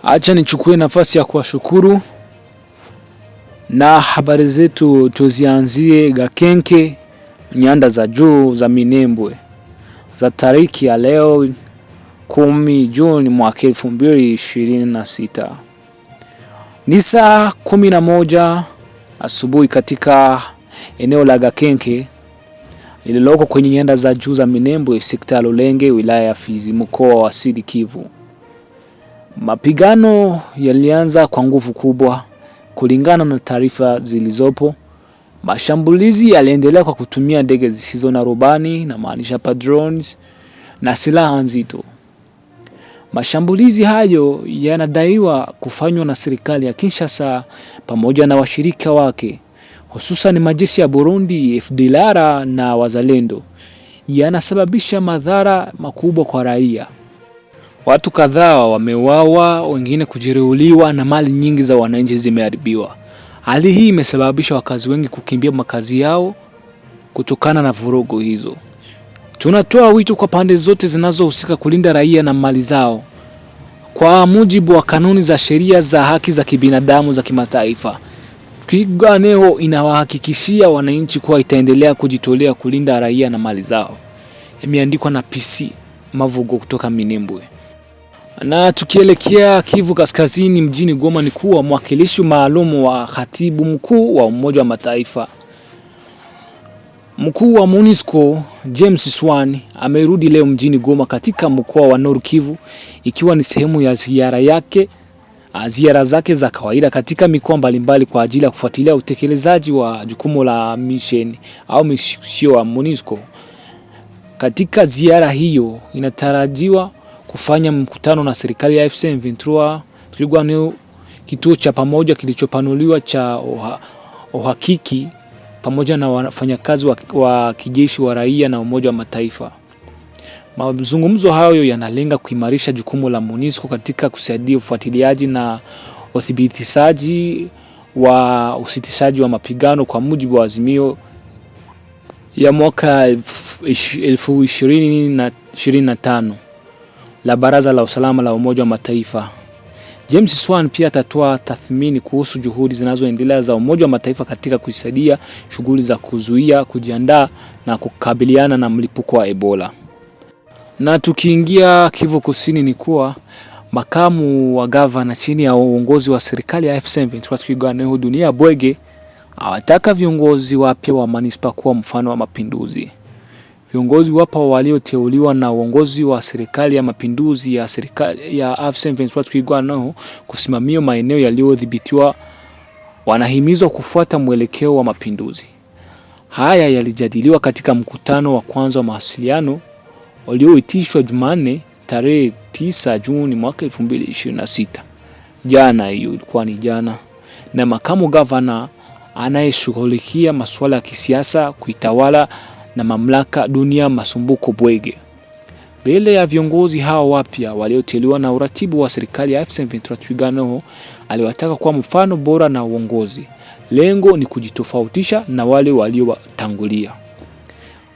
Acha nichukue nafasi ya kuwashukuru na habari zetu tuzianzie Gakenke, nyanda za juu za Minembwe za tariki ya leo 10 Juni mwaka 2026. Ni saa 11 asubuhi katika eneo la Gakenke lililoko kwenye nyanda za juu za Minembwe, sekta ya Lulenge, wilaya ya Fizi, mkoa wa Sud Kivu. Mapigano yalianza kwa nguvu kubwa. Kulingana na taarifa zilizopo, mashambulizi yaliendelea kwa kutumia ndege zisizo na rubani, na maanisha drones, na silaha nzito. Mashambulizi hayo yanadaiwa kufanywa na serikali ya Kinshasa pamoja na washirika wake, hususan majeshi ya Burundi, FDLR na Wazalendo. Yanasababisha madhara makubwa kwa raia. Watu kadhaa wameuawa, wengine kujeruhiwa na mali nyingi za wananchi zimeharibiwa. Hali hii imesababisha wakazi wengi kukimbia makazi yao kutokana na vurugu hizo. Tunatoa wito kwa pande zote zinazohusika kulinda raia na mali zao kwa mujibu wa kanuni za sheria za haki za kibinadamu za kimataifa. Twirwaneho inawahakikishia wananchi kuwa itaendelea kujitolea kulinda raia na mali zao. Imeandikwa na PC Mavugo kutoka Minembwe. Na tukielekea Kivu Kaskazini, mjini Goma, ni kuwa mwakilishi maalum wa katibu mkuu wa Umoja wa Mataifa, mkuu wa MONUSCO James Swan amerudi leo mjini Goma katika mkoa wa Nord Kivu, ikiwa ni sehemu ya ziara zake za kawaida katika mikoa mbalimbali kwa ajili ya kufuatilia utekelezaji wa jukumu la mission au misio wa MONUSCO. Katika ziara hiyo inatarajiwa kufanya mkutano na serikali ya AFC M23, Twirwaneho, kituo cha pamoja kilichopanuliwa cha uhakiki pamoja na wafanyakazi wa kijeshi wa raia na Umoja wa Mataifa. Mazungumzo hayo yanalenga kuimarisha jukumu la MONUSCO katika kusaidia ufuatiliaji na uthibitishaji wa usitishaji wa mapigano kwa mujibu wa azimio ya mwaka 2025 la Baraza la Usalama la Umoja wa Mataifa. James Swan pia atatoa tathmini kuhusu juhudi zinazoendelea za Umoja wa Mataifa katika kusaidia shughuli za kuzuia, kujiandaa na kukabiliana na mlipuko wa Ebola. Na tukiingia Kivu Kusini, ni kuwa makamu wa gavana chini ya uongozi wa serikali ya AFC M23 Twirwaneho Dunia Bwege awataka viongozi wapya wa manispa kuwa mfano wa mapinduzi. Viongozi wapa walioteuliwa na uongozi wa serikali ya mapinduzi ya serikali ya AFC M23 Twirwaneho kusimamia maeneo yaliyodhibitiwa wanahimizwa kufuata mwelekeo wa mapinduzi. Haya yalijadiliwa katika mkutano wa kwanza wa mawasiliano ulioitishwa Jumanne tarehe 9 Juni mwaka 2026. Jana, hiyo ilikuwa ni jana, na makamu gavana anayeshughulikia masuala ya kisiasa, kuitawala na mamlaka Dunia Masumbuko Bwege. Mbele ya viongozi hao wapya walioteuliwa na uratibu wa serikali ya AFC M23 Twirwaneho, aliwataka kuwa mfano bora na uongozi. Lengo ni kujitofautisha na wale waliotangulia.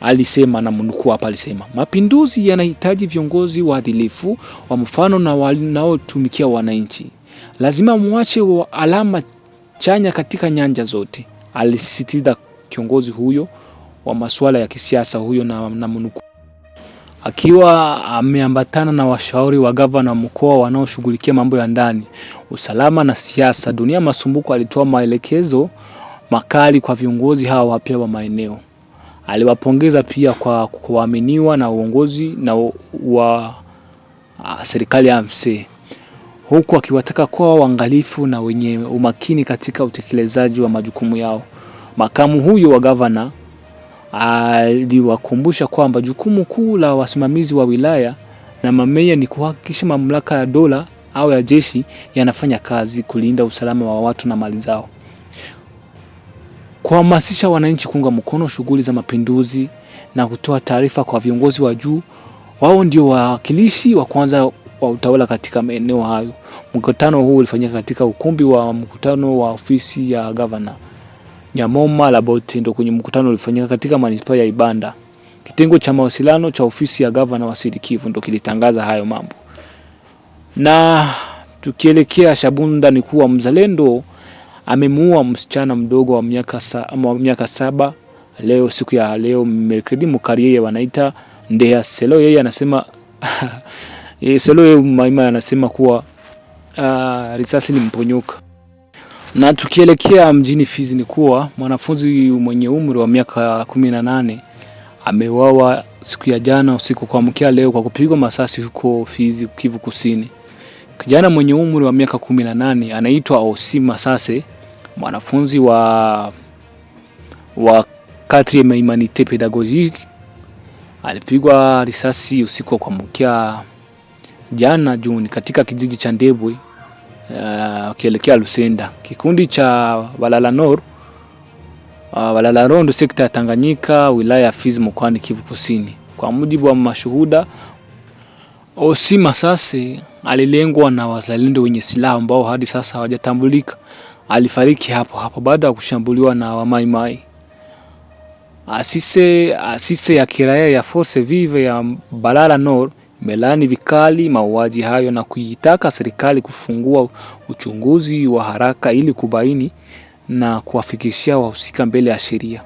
Alisema, na mnukuu hapa, alisema, mapinduzi yanahitaji viongozi waadilifu wa mfano na wanaotumikia wananchi. Lazima muache alama chanya katika nyanja zote, alisisitiza kiongozi huyo wa masuala ya kisiasa huyo, na mnukuu, akiwa ameambatana na washauri wa gavana wa mkoa wanaoshughulikia mambo ya ndani, usalama na siasa. Dunia Masumbuko alitoa maelekezo makali kwa viongozi hao wapya wa maeneo. Aliwapongeza pia kwa kuaminiwa na uongozi na wa serikali ya AFC, huku akiwataka kuwa waangalifu na wenye umakini katika utekelezaji wa majukumu yao. Makamu huyo wa gavana aliwakumbusha kwamba jukumu kuu la wasimamizi wa wilaya na mameya ni kuhakikisha mamlaka ya dola au ya jeshi yanafanya kazi kulinda usalama wa watu na mali zao. Kuhamasisha wananchi kuunga mkono shughuli za mapinduzi na kutoa taarifa kwa viongozi wa juu. Wao ndio wawakilishi wa kwanza wa utawala katika maeneo hayo. Mkutano huu ulifanyika katika ukumbi wa mkutano wa ofisi ya gavana Nyamoma Labote. Ndio kwenye mkutano ulifanyika katika manispaa ya Ibanda. Kitengo cha mawasiliano cha ofisi ya gavana wa Sud Kivu ndio kilitangaza hayo mambo. Na Tukielekea Shabunda ni kuwa mzalendo amemuua msichana mdogo wa miaka 7 leo, siku ya leo Mercredi Mukariye wanaita Ndeya Selo. Yeye anasema Selo yeye Maima anasema kuwa risasi limponyoka. Na tukielekea mjini Fizi ni kuwa mwanafunzi mwenye umri wa miaka 18 ameuawa siku ya jana usiku kuamkia leo kwa kupigwa masasi huko Fizi, Kivu Kusini. Kijana mwenye umri wa miaka 18 anaitwa Osi Masase, mwanafunzi wa 4e Humanite Pedagogique, alipigwa risasi usiku wa kuamkia jana Juni katika kijiji cha Ndebwe akielekea Lusenda. Kikundi cha Walala Rondo sekta ya Tanganyika wilaya ya Fizi mkoani Kivu Kusini. Kwa mujibu wa mashuhuda, Osi Masase alilengwa na wazalendo wenye silaha ambao hadi sasa hawajatambulika. Alifariki hapo baada ya kushambuliwa na wamaimai. Asise ya kiraia ya Force Vive ya Balala Nord melani vikali mauaji hayo na kuitaka serikali kufungua uchunguzi wa haraka ili kubaini na kuwafikishia wahusika mbele ya sheria.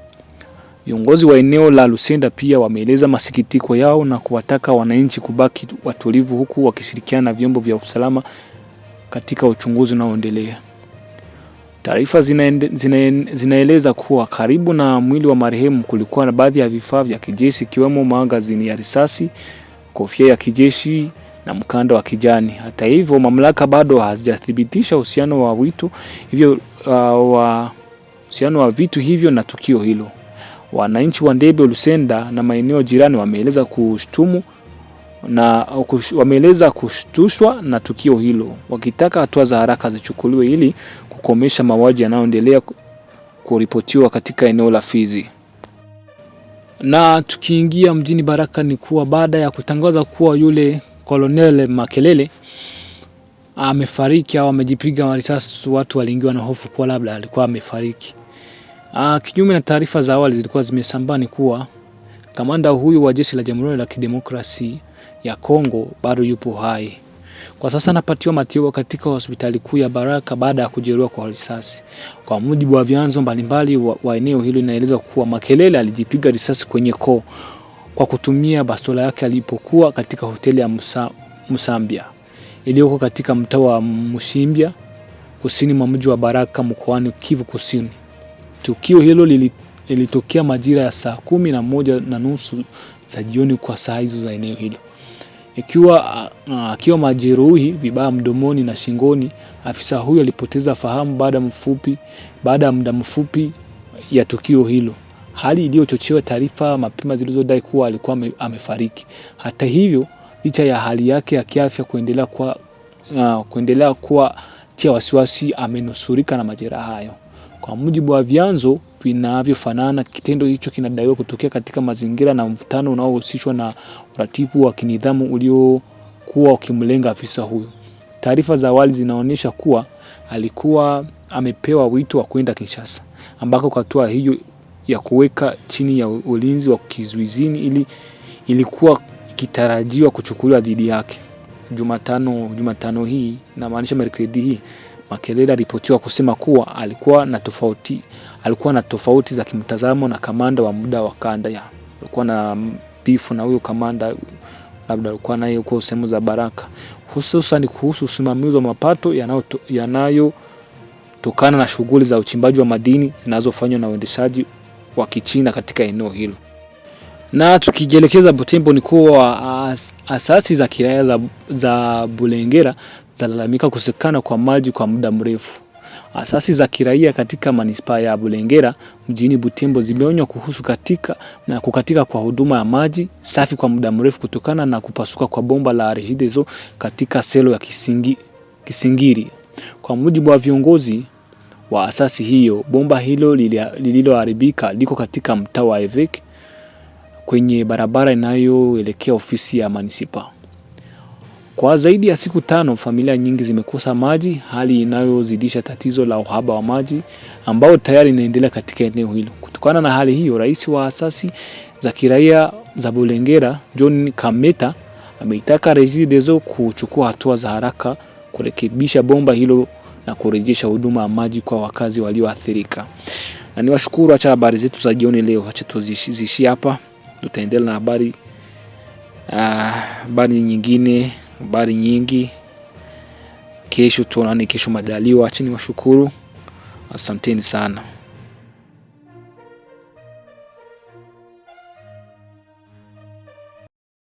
Viongozi wa eneo la Lusenda pia wameeleza masikitiko yao na kuwataka wananchi kubaki watulivu huku wakishirikiana na vyombo vya usalama katika uchunguzi unaoendelea. Taarifa zinaeleza kuwa karibu na mwili wa marehemu kulikuwa na baadhi ya vifaa vya kijeshi ikiwemo magazini ya risasi, kofia ya kijeshi na mkanda wa kijani. Hata hivyo, mamlaka bado hazijathibitisha uhusiano wa vitu hivyo na tukio hilo. Wananchi wa Ndebe, Lusenda na maeneo jirani wameeleza kushtushwa na tukio hilo, wakitaka hatua za haraka zichukuliwe ili kukomesha mauaji yanayoendelea kuripotiwa katika eneo la Fizi. Na tukiingia mjini Baraka ni kuwa baada ya kutangaza kuwa yule Colonel Makelele amefariki au amejipiga risasi, watu waliingiwa na hofu kwa labda alikuwa amefariki. Kinyume na taarifa za awali zilikuwa zimesambaa ni kuwa kamanda huyu wa jeshi la Jamhuri ya Kidemokrasia ya Kongo bado yupo hai. Kwa sasa anapatiwa matibabu katika hospitali kuu ya Baraka baada ya kujeruhiwa kwa risasi. Kwa mujibu wa vyanzo mbalimbali wa eneo hilo, inaelezwa kuwa Makelele alijipiga risasi kwenye koo kwa kutumia bastola yake alipokuwa katika hoteli ya Musambia iliyoko katika mtaa wa Mushimbia kusini mwa mji wa Baraka mkoani Kivu Kusini. Tukio hilo lilitokea majira ya saa 11:30 za jioni kwa saa hizo za eneo hilo. Akiwa majeruhi vibaya mdomoni na shingoni, afisa huyo alipoteza fahamu baada ya muda mfupi ya tukio hilo, hali iliyochochewa taarifa mapema zilizodai kuwa alikuwa amefariki. Hata hivyo, licha ya hali yake ya kiafya kuendelea kuwa tia wasiwasi, amenusurika na majeraha hayo. Kwa mujibu wa vyanzo vinavyofanana, kitendo hicho kinadaiwa kutokea katika mazingira na mvutano unaohusishwa na uratibu wa kinidhamu uliokuwa ukimlenga afisa huyo. Taarifa za awali zinaonyesha kuwa alikuwa amepewa wito wa kwenda Kinshasa, ambako hatua hiyo ya kuweka chini ya ulinzi wa kizuizini ilikuwa ikitarajiwa kuchukuliwa dhidi yake. Jumatano hii, na maanisha Mercredi hii, Makelele alipotiwa kusema kuwa alikuwa na tofauti za kimtazamo na kamanda wa muda wa kanda ya. Alikuwa na bifu na huyo kamanda, labda alikuwa naye huko sehemu za Baraka, hususan kuhusu usimamizi wa mapato yanayotokana na shughuli za uchimbaji wa madini zinazofanywa na uendeshaji wa Kichina katika eneo hilo. Na tukijelekeza Butembo ni kuwa asasi za kiraia za Bulengera zalalamika kukosekana kwa maji kwa muda mrefu. Asasi za kiraia katika manispaa ya Bulengera mjini Butembo zimeonywa kuhusu kukatika kwa huduma ya maji safi kwa muda mrefu kutokana na kupasuka kwa bomba la Regideso katika selo ya Kisingiri. Kwa mujibu wa viongozi wa asasi hiyo, bomba hilo lililoharibika liko katika mtaa wa Evek kwenye barabara inayoelekea ofisi ya manisipaa. Kwa zaidi ya siku 5 familia nyingi zimekosa maji, hali inayozidisha tatizo la uhaba wa maji ambao tayari inaendelea katika eneo hilo. Kutokana na hali hiyo, rais wa asasi za kiraia za Bulengera, John Kameta, ameitaka Regideso kuchukua hatua za haraka kurekebisha bomba hilo na kurejesha huduma ya maji kwa wakazi walioathirika. Na niwashukuru. Acha habari zetu za jioni leo acha tuzishi hapa. Tutaendelea na habari nyingine, habari nyingi kesho. Tuonane kesho majaliwa. Acha niwashukuru. Asanteni sana.